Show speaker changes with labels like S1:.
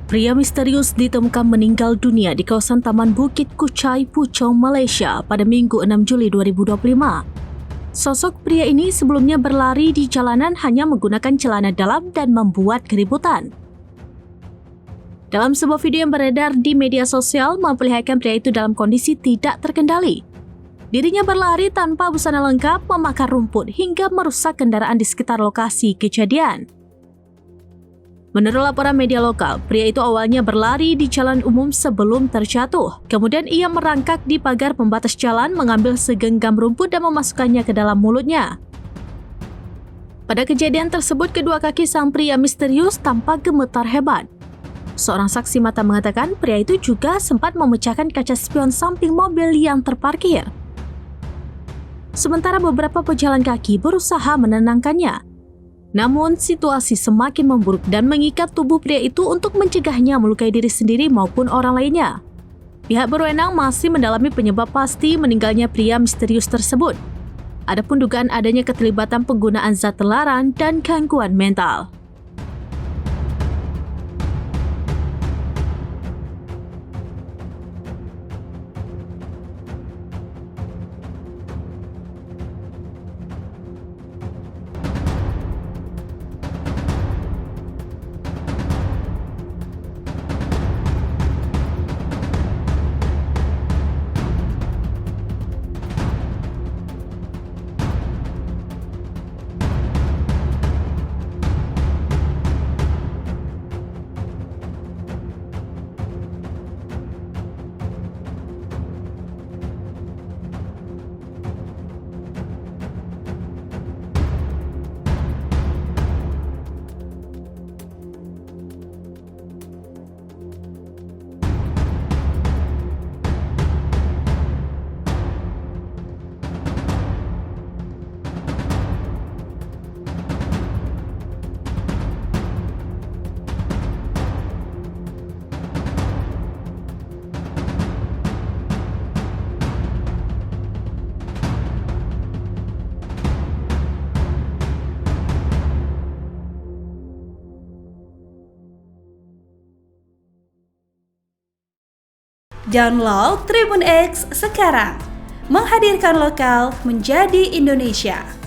S1: Pria misterius ditemukan meninggal dunia di kawasan Taman Bukit Kuchai, Puchong, Malaysia pada Minggu 6 Juli 2025. Sosok pria ini sebelumnya berlari di jalanan hanya menggunakan celana dalam dan membuat keributan. Dalam sebuah video yang beredar di media sosial, memperlihatkan pria itu dalam kondisi tidak terkendali. Dirinya berlari tanpa busana lengkap, memakan rumput hingga merusak kendaraan di sekitar lokasi kejadian. Menurut laporan media lokal, pria itu awalnya berlari di jalan umum sebelum terjatuh. Kemudian ia merangkak di pagar pembatas jalan, mengambil segenggam rumput dan memasukkannya ke dalam mulutnya. Pada kejadian tersebut, kedua kaki sang pria misterius tampak gemetar hebat. Seorang saksi mata mengatakan pria itu juga sempat memecahkan kaca spion samping mobil yang terparkir. Sementara beberapa pejalan kaki berusaha menenangkannya. Namun, situasi semakin memburuk dan mengikat tubuh pria itu untuk mencegahnya melukai diri sendiri maupun orang lainnya. Pihak berwenang masih mendalami penyebab pasti meninggalnya pria misterius tersebut. Adapun dugaan adanya keterlibatan penggunaan zat terlarang dan gangguan mental.
S2: Download Tribun X sekarang, menghadirkan lokal menjadi Indonesia.